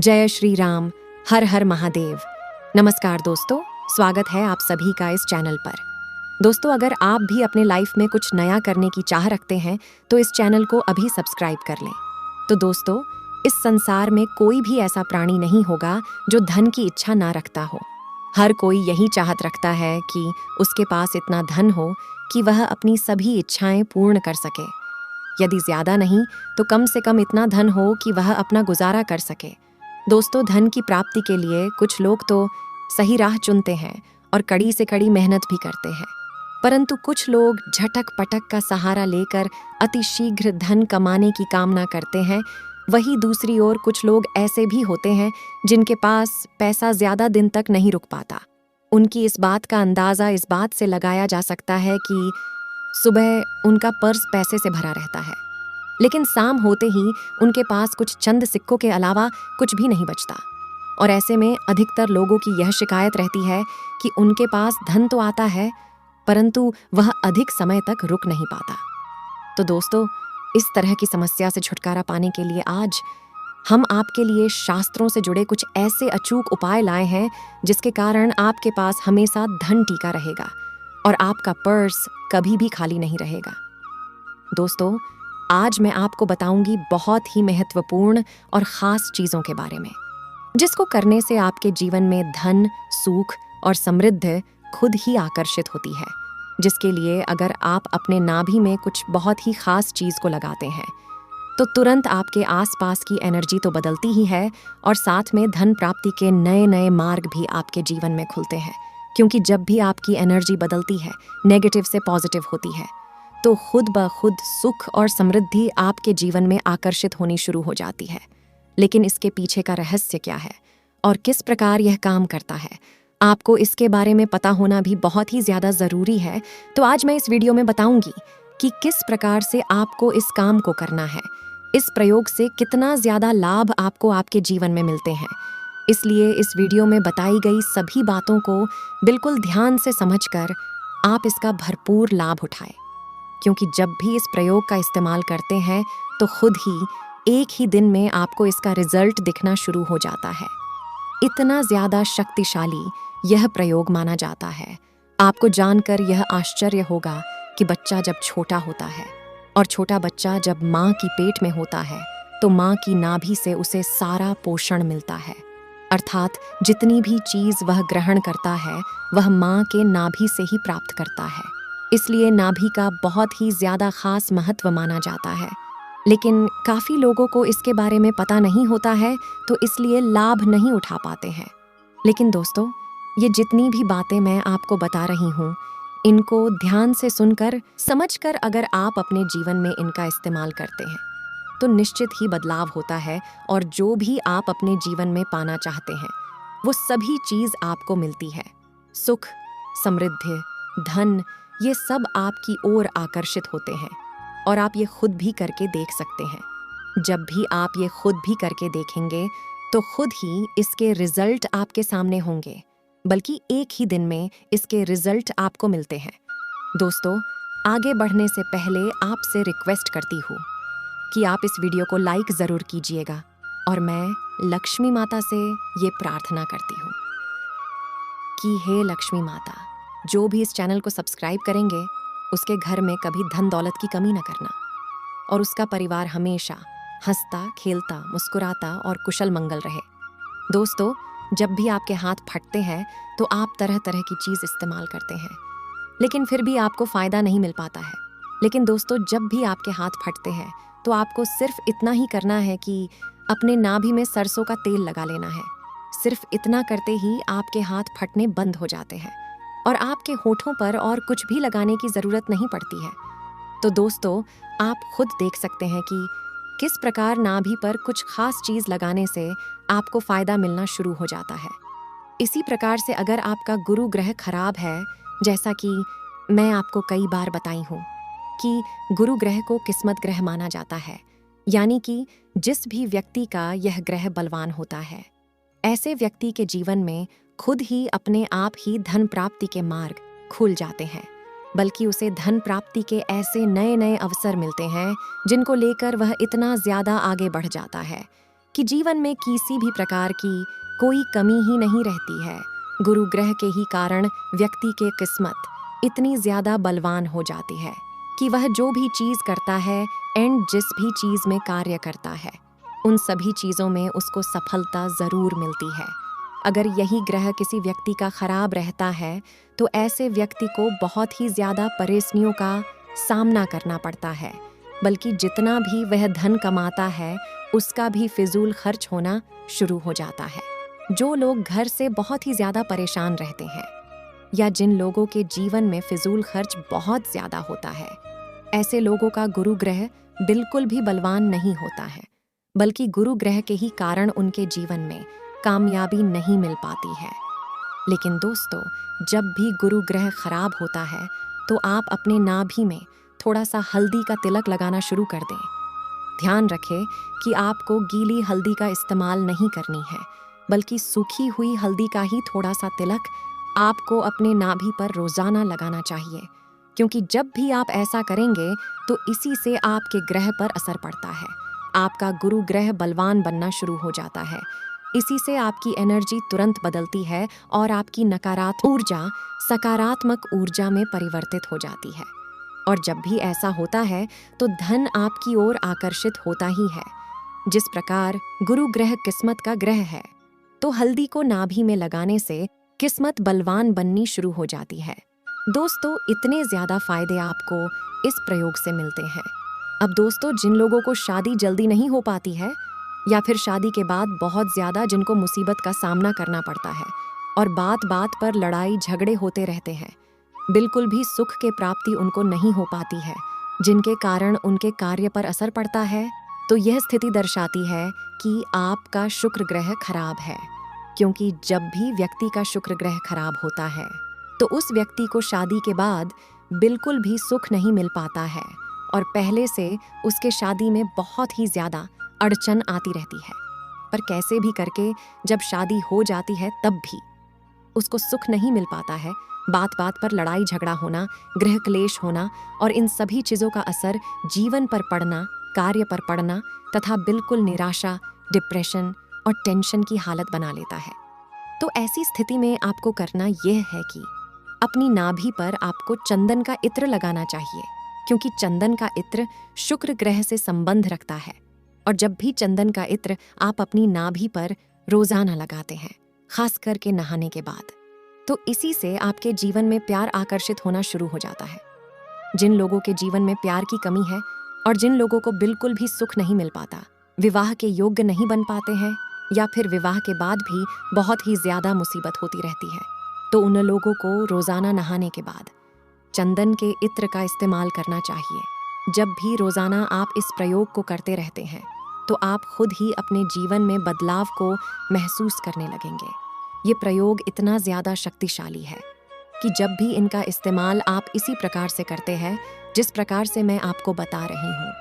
जय श्री राम। हर हर महादेव। नमस्कार दोस्तों, स्वागत है आप सभी का इस चैनल पर। दोस्तों, अगर आप भी अपने लाइफ में कुछ नया करने की चाह रखते हैं तो इस चैनल को अभी सब्सक्राइब कर लें। तो दोस्तों, इस संसार में कोई भी ऐसा प्राणी नहीं होगा जो धन की इच्छा ना रखता हो। हर कोई यही चाहत रखता है कि उसके पास इतना धन हो कि वह अपनी सभी इच्छाएं पूर्ण कर सके। यदि ज्यादा नहीं तो कम से कम इतना धन हो कि वह अपना गुजारा कर सके। दोस्तों, धन की प्राप्ति के लिए कुछ लोग तो सही राह चुनते हैं और कड़ी से कड़ी मेहनत भी करते हैं, परंतु कुछ लोग झटक पटक का सहारा लेकर अतिशीघ्र धन कमाने की कामना करते हैं। वहीं दूसरी ओर कुछ लोग ऐसे भी होते हैं जिनके पास पैसा ज्यादा दिन तक नहीं रुक पाता। उनकी इस बात का अंदाजा इस बात से लगाया जा सकता है कि सुबह उनका पर्स पैसे से भरा रहता है, लेकिन शाम होते ही उनके पास कुछ चंद सिक्कों के अलावा कुछ भी नहीं बचता। और ऐसे में अधिकतर लोगों की यह शिकायत रहती है कि उनके पास धन तो आता है परंतु वह अधिक समय तक रुक नहीं पाता। तो दोस्तों, इस तरह की समस्या से छुटकारा पाने के लिए आज हम आपके लिए शास्त्रों से जुड़े कुछ ऐसे अचूक उपाय लाए हैं जिसके कारण आपके पास हमेशा धन टीका रहेगा और आपका पर्स कभी भी खाली नहीं रहेगा। दोस्तों, आज मैं आपको बताऊंगी बहुत ही महत्वपूर्ण और खास चीजों के बारे में, जिसको करने से आपके जीवन में धन, सुख और समृद्धि खुद ही आकर्षित होती है। जिसके लिए अगर आप अपने नाभि में कुछ बहुत ही खास चीज को लगाते हैं तो तुरंत आपके आसपास की एनर्जी तो बदलती ही है और साथ में धन प्राप्ति के नए नए मार्ग भी आपके जीवन में खुलते हैं। क्योंकि जब भी आपकी एनर्जी बदलती है, नेगेटिव से पॉजिटिव होती है, तो खुद ब खुद सुख और समृद्धि आपके जीवन में आकर्षित होनी शुरू हो जाती है। लेकिन इसके पीछे का रहस्य क्या है और किस प्रकार यह काम करता है, आपको इसके बारे में पता होना भी बहुत ही ज्यादा जरूरी है। तो आज मैं इस वीडियो में बताऊंगी कि किस प्रकार से आपको इस काम को करना है, इस प्रयोग से कितना ज्यादा लाभ आपको आपके जीवन में मिलते हैं। इसलिए इस वीडियो में बताई गई सभी बातों को बिल्कुल ध्यान से समझकर आप इसका भरपूर लाभ उठाएं, क्योंकि जब भी इस प्रयोग का इस्तेमाल करते हैं तो खुद ही एक ही दिन में आपको इसका रिजल्ट दिखना शुरू हो जाता है। इतना ज्यादा शक्तिशाली यह प्रयोग माना जाता है। आपको जानकर यह आश्चर्य होगा कि बच्चा जब छोटा होता है और छोटा बच्चा जब माँ की पेट में होता है तो माँ की नाभि से उसे सारा पोषण मिलता है, अर्थात जितनी भी चीज वह ग्रहण करता है वह माँ के नाभि से ही प्राप्त करता है। इसलिए नाभि का बहुत ही ज्यादा खास महत्व माना जाता है। लेकिन काफी लोगों को इसके बारे में पता नहीं होता है, तो इसलिए लाभ नहीं उठा पाते हैं। लेकिन दोस्तों, ये जितनी भी बातें मैं आपको बता रही हूँ, इनको ध्यान से सुनकर समझकर अगर आप अपने जीवन में इनका इस्तेमाल करते हैं तो निश्चित ही बदलाव होता है और जो भी आप अपने जीवन में पाना चाहते हैं वो सभी चीज आपको मिलती है। सुख, समृद्धि, धन, ये सब आपकी ओर आकर्षित होते हैं और आप ये खुद भी करके देख सकते हैं। जब भी आप ये खुद भी करके देखेंगे तो खुद ही इसके रिजल्ट आपके सामने होंगे, बल्कि एक ही दिन में इसके रिजल्ट आपको मिलते हैं। दोस्तों, आगे बढ़ने से पहले आपसे रिक्वेस्ट करती हूँ कि आप इस वीडियो को लाइक जरूर कीजिएगा और मैं लक्ष्मी माता से ये प्रार्थना करती हूँ कि हे लक्ष्मी माता, जो भी इस चैनल को सब्सक्राइब करेंगे उसके घर में कभी धन दौलत की कमी न करना और उसका परिवार हमेशा हंसता, खेलता, मुस्कुराता और कुशल मंगल रहे। दोस्तों, जब भी आपके हाथ फटते हैं तो आप तरह तरह की चीज इस्तेमाल करते हैं, लेकिन फिर भी आपको फायदा नहीं मिल पाता है। लेकिन दोस्तों, जब भी आपके हाथ फटते हैं तो आपको सिर्फ इतना ही करना है कि अपने नाभि में सरसों का तेल लगा लेना है। सिर्फ इतना करते ही आपके हाथ फटने बंद हो जाते हैं और आपके होठों पर और कुछ भी लगाने की जरूरत नहीं पड़ती है। तो दोस्तों, आप खुद देख सकते हैं कि किस प्रकार नाभि पर कुछ खास चीज लगाने से आपको फायदा मिलना शुरू हो जाता है। इसी प्रकार से अगर आपका गुरु ग्रह खराब है, जैसा कि मैं आपको कई बार बताई हूँ कि गुरु ग्रह को किस्मत ग्रह माना जाता है, यानी कि जिस भी व्यक्ति का यह ग्रह बलवान होता है, ऐसे व्यक्ति के जीवन में खुद ही अपने आप ही धन प्राप्ति के मार्ग खुल जाते हैं, बल्कि उसे धन प्राप्ति के ऐसे नए नए अवसर मिलते हैं जिनको लेकर वह इतना ज्यादा आगे बढ़ जाता है कि जीवन में किसी भी प्रकार की कोई कमी ही नहीं रहती है। गुरु ग्रह के ही कारण व्यक्ति के किस्मत इतनी ज्यादा बलवान हो जाती है कि वह जो भी चीज करता है एंड जिस भी चीज में कार्य करता है उन सभी चीजों में उसको सफलता जरूर मिलती है। अगर यही ग्रह किसी व्यक्ति का खराब रहता है तो ऐसे व्यक्ति को बहुत ही ज्यादा परेशानियों का सामना करना पड़ता है, बल्कि जितना भी वह धन कमाता है उसका भी फिजूल खर्च होना शुरू हो जाता है। जो लोग घर से बहुत ही ज्यादा परेशान रहते हैं या जिन लोगों के जीवन में फिजूल खर्च बहुत ज्यादा होता है, ऐसे लोगों का गुरु ग्रह बिल्कुल भी बलवान नहीं होता है, बल्कि गुरु ग्रह के ही कारण उनके जीवन में कामयाबी नहीं मिल पाती है। लेकिन दोस्तों, जब भी गुरु ग्रह खराब होता है तो आप अपने नाभि में थोड़ा सा हल्दी का तिलक लगाना शुरू कर दें। ध्यान रखें कि आपको गीली हल्दी का इस्तेमाल नहीं करनी है, बल्कि सूखी हुई हल्दी का ही थोड़ा सा तिलक आपको अपने नाभि पर रोजाना लगाना चाहिए, क्योंकि जब भी आप ऐसा करेंगे तो इसी से आपके ग्रह पर असर पड़ता है। आपका गुरु ग्रह बलवान बनना शुरू हो जाता है। इसी से आपकी एनर्जी तुरंत बदलती है और आपकी नकारात्मक ऊर्जा सकारात्मक ऊर्जा में परिवर्तित हो जाती है। और जब भी ऐसा होता है तो धन आपकी ओर आकर्षित होता ही है। जिस प्रकार गुरु ग्रह किस्मत का ग्रह है, तो हल्दी को नाभि में लगाने से किस्मत बलवान बननी शुरू हो जाती है। दोस्तों, इतने ज्यादा फायदे आपको इस प्रयोग से मिलते हैं। अब दोस्तों, जिन लोगों को शादी जल्दी नहीं हो पाती है या फिर शादी के बाद बहुत ज्यादा जिनको मुसीबत का सामना करना पड़ता है और बात बात पर लड़ाई झगड़े होते रहते हैं, बिल्कुल भी सुख के प्राप्ति उनको नहीं हो पाती है, जिनके कारण उनके कार्य पर असर पड़ता है, तो यह स्थिति दर्शाती है कि आपका शुक्र ग्रह खराब है। क्योंकि जब भी व्यक्ति का शुक्र ग्रह खराब होता है तो उस व्यक्ति को शादी के बाद बिल्कुल भी सुख नहीं मिल पाता है और पहले से उसके शादी में बहुत ही ज्यादा अड़चन आती रहती है। पर कैसे भी करके जब शादी हो जाती है तब भी उसको सुख नहीं मिल पाता है। बात बात पर लड़ाई झगड़ा होना, गृह क्लेश होना और इन सभी चीजों का असर जीवन पर पड़ना, कार्य पर पड़ना तथा बिल्कुल निराशा, डिप्रेशन और टेंशन की हालत बना लेता है। तो ऐसी स्थिति में आपको करना यह है कि अपनी नाभि पर आपको चंदन का इत्र लगाना चाहिए, क्योंकि चंदन का इत्र शुक्र ग्रह से संबंध रखता है। और जब भी चंदन का इत्र आप अपनी नाभि पर रोजाना लगाते हैं, खास करके नहाने के बाद, तो इसी से आपके जीवन में प्यार आकर्षित होना शुरू हो जाता है। जिन लोगों के जीवन में प्यार की कमी है और जिन लोगों को बिल्कुल भी सुख नहीं मिल पाता, विवाह के योग्य नहीं बन पाते हैं या फिर विवाह के बाद भी बहुत ही ज्यादा मुसीबत होती रहती है, तो उन लोगों को रोजाना नहाने के बाद चंदन के इत्र का इस्तेमाल करना चाहिए। जब भी रोजाना आप इस प्रयोग को करते रहते हैं तो आप खुद ही अपने जीवन में बदलाव को महसूस करने लगेंगे। ये प्रयोग इतना ज्यादा शक्तिशाली है कि जब भी इनका इस्तेमाल आप इसी प्रकार से करते हैं जिस प्रकार से मैं आपको बता रही हूँ,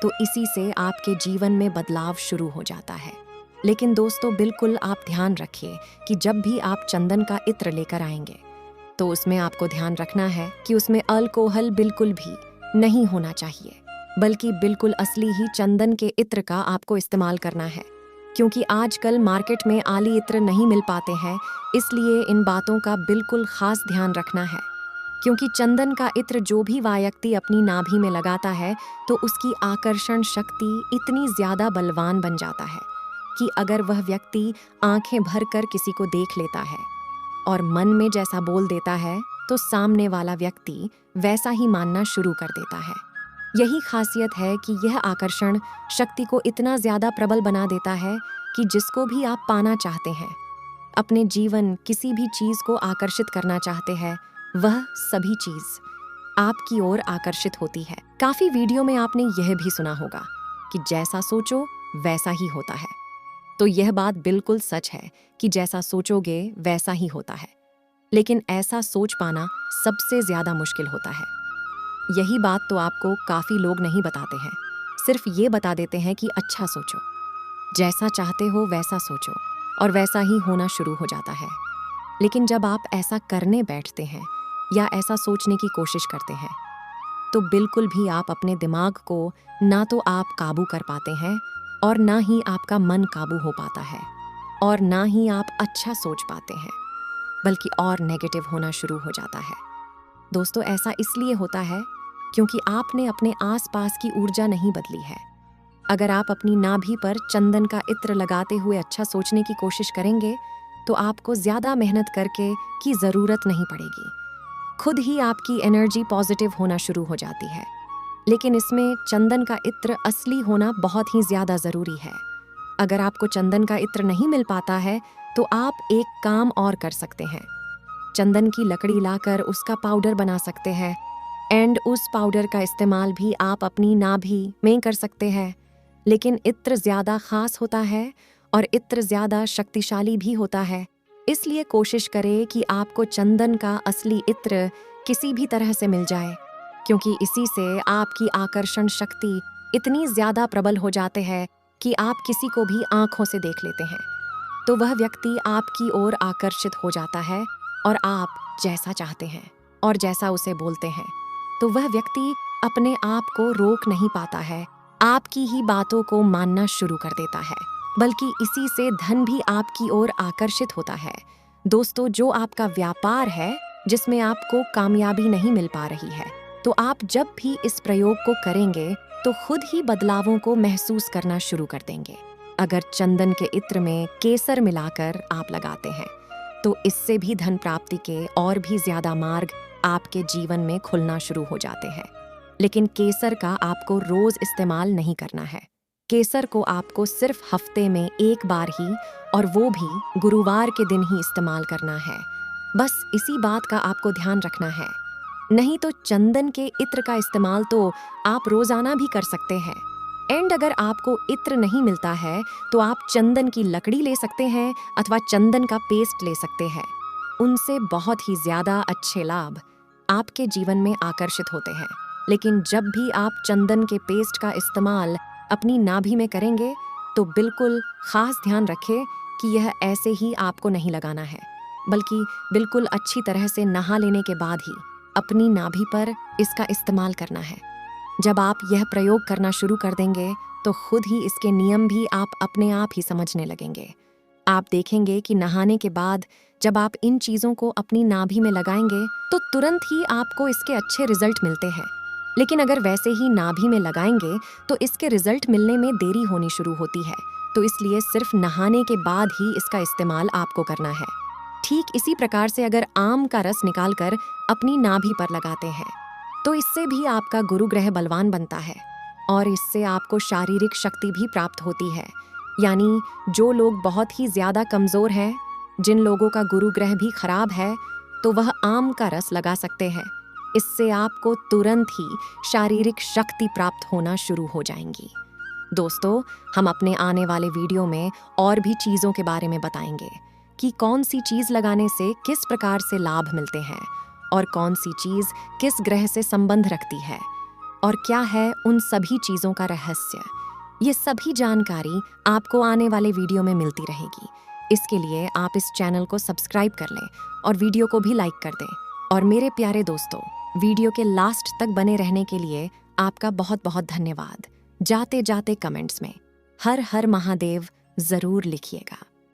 तो इसी से आपके जीवन में बदलाव शुरू हो जाता है। लेकिन दोस्तों, बिल्कुल आप ध्यान रखिए कि जब भी आप चंदन का इत्र लेकर आएंगे तो उसमें आपको ध्यान रखना है कि उसमें अल्कोहल बिल्कुल भी नहीं होना चाहिए, बल्कि बिल्कुल असली ही चंदन के इत्र का आपको इस्तेमाल करना है। क्योंकि आजकल मार्केट में आली इत्र नहीं मिल पाते हैं, इसलिए इन बातों का बिल्कुल खास ध्यान रखना है। क्योंकि चंदन का इत्र जो भी व्यक्ति अपनी नाभि में लगाता है तो उसकी आकर्षण शक्ति इतनी ज्यादा बलवान बन जाता है कि अगर वह व्यक्ति आंखें भर कर किसी को देख लेता है और मन में जैसा बोल देता है तो सामने वाला व्यक्ति वैसा ही मानना शुरू कर देता है। यही खासियत है कि यह आकर्षण शक्ति को इतना ज्यादा प्रबल बना देता है कि जिसको भी आप पाना चाहते हैं, अपने जीवन किसी भी चीज को आकर्षित करना चाहते हैं, वह सभी चीज आपकी ओर आकर्षित होती है। काफी वीडियो में आपने यह भी सुना होगा कि जैसा सोचो वैसा ही होता है। तो यह बात बिल्कुल सच है कि जैसा सोचोगे वैसा ही होता है, लेकिन ऐसा सोच पाना सबसे ज्यादा मुश्किल होता है। यही बात तो आपको काफी लोग नहीं बताते हैं, सिर्फ ये बता देते हैं कि अच्छा सोचो, जैसा चाहते हो वैसा सोचो, और वैसा ही होना शुरू हो जाता है। लेकिन जब आप ऐसा करने बैठते हैं या ऐसा सोचने की कोशिश करते हैं तो बिल्कुल भी आप अपने दिमाग को ना तो आप काबू कर पाते हैं और ना ही आपका मन काबू हो पाता है, और ना ही आप अच्छा सोच पाते हैं, बल्कि और नेगेटिव होना शुरू हो जाता है। दोस्तों, ऐसा इसलिए होता है क्योंकि आपने अपने आसपास की ऊर्जा नहीं बदली है। अगर आप अपनी नाभि पर चंदन का इत्र लगाते हुए अच्छा सोचने की कोशिश करेंगे तो आपको ज्यादा मेहनत करके की जरूरत नहीं पड़ेगी। खुद ही आपकी एनर्जी पॉजिटिव होना शुरू हो जाती है। लेकिन इसमें चंदन का इत्र असली होना बहुत ही ज्यादा जरूरी है। अगर आपको चंदन का इत्र नहीं मिल पाता है तो आप एक काम और कर सकते हैं। चंदन की लकड़ी लाकर उसका पाउडर बना सकते हैं, एंड उस पाउडर का इस्तेमाल भी आप अपनी नाभि में कर सकते हैं। लेकिन इत्र ज्यादा खास होता है और इत्र ज्यादा शक्तिशाली भी होता है। इसलिए कोशिश करें कि आपको चंदन का असली इत्र किसी भी तरह से मिल जाए, क्योंकि इसी से आपकी आकर्षण शक्ति इतनी ज्यादा प्रबल हो जाते हैं कि आप किसी को भी आंखों से देख लेते हैं तो वह व्यक्ति आपकी ओर आकर्षित हो जाता है, और आप जैसा चाहते हैं और जैसा उसे बोलते हैं तो वह व्यक्ति अपने आप को रोक नहीं पाता है, आपकी ही बातों को मानना शुरू कर देता है। बल्कि इसी से धन भी आपकी ओर आकर्षित होता है। दोस्तों, जो आपका व्यापार है जिसमें आपको कामयाबी नहीं मिल पा रही है, तो आप जब भी इस प्रयोग को करेंगे तो खुद ही बदलावों को महसूस करना शुरू कर देंगे। अगर चंदन के इत्र में केसर मिलाकर आप लगाते हैं तो इससे भी धन प्राप्ति के और भी ज्यादा मार्ग आपके जीवन में खुलना शुरू हो जाते हैं। लेकिन केसर का आपको रोज इस्तेमाल नहीं करना है। केसर को आपको सिर्फ हफ्ते में एक बार ही, और वो भी गुरुवार के दिन ही इस्तेमाल करना है। बस इसी बात का आपको ध्यान रखना है। नहीं तो चंदन के इत्र का इस्तेमाल तो आप रोजाना भी कर सकते हैं। एंड अगर आपको इत्र नहीं मिलता है तो आप चंदन की लकड़ी ले सकते हैं अथवा चंदन का पेस्ट ले सकते हैं। उनसे बहुत ही ज्यादा अच्छे लाभ आपके जीवन में आकर्षित होते हैं। लेकिन जब भी आप चंदन के पेस्ट का इस्तेमाल अपनी नाभि में करेंगे तो बिल्कुल खास ध्यान रखें कि यह ऐसे ही आपको नहीं लगाना है, बल्कि बिल्कुल अच्छी तरह से नहा लेने के बाद ही अपनी नाभि पर इसका इस्तेमाल करना है। जब आप यह प्रयोग करना शुरू कर देंगे तो खुद ही इसके नियम भी आप अपने आप ही समझने लगेंगे। आप देखेंगे कि नहाने के बाद जब आप इन चीज़ों को अपनी नाभि में लगाएंगे तो तुरंत ही आपको इसके अच्छे रिजल्ट मिलते हैं। लेकिन अगर वैसे ही नाभि में लगाएंगे तो इसके रिजल्ट मिलने में देरी होनी शुरू होती है। तो इसलिए सिर्फ नहाने के बाद ही इसका इस्तेमाल आपको करना है। ठीक इसी प्रकार से अगर आम का रस निकालकर अपनी नाभि पर लगाते हैं तो इससे भी आपका गुरु ग्रह बलवान बनता है, और इससे आपको शारीरिक शक्ति भी प्राप्त होती है। यानी जो लोग बहुत ही ज्यादा कमजोर हैं, जिन लोगों का गुरु ग्रह भी खराब है, तो वह आम का रस लगा सकते हैं। इससे आपको तुरंत ही शारीरिक शक्ति प्राप्त होना शुरू हो जाएंगी। दोस्तों, हम अपने आने वाले वीडियो में और भी चीज़ों के बारे में बताएंगे कि कौन सी चीज़ लगाने से किस प्रकार से लाभ मिलते हैं, और कौन सी चीज़ किस ग्रह से संबंध रखती है, और क्या है उन सभी चीज़ों का रहस्य। ये सभी जानकारी आपको आने वाले वीडियो में मिलती रहेगी। इसके लिए आप इस चैनल को सब्सक्राइब कर लें और वीडियो को भी लाइक कर दें। और मेरे प्यारे दोस्तों, वीडियो के लास्ट तक बने रहने के लिए आपका बहुत बहुत धन्यवाद। जाते जाते कमेंट्स में हर हर महादेव ज़रूर लिखिएगा।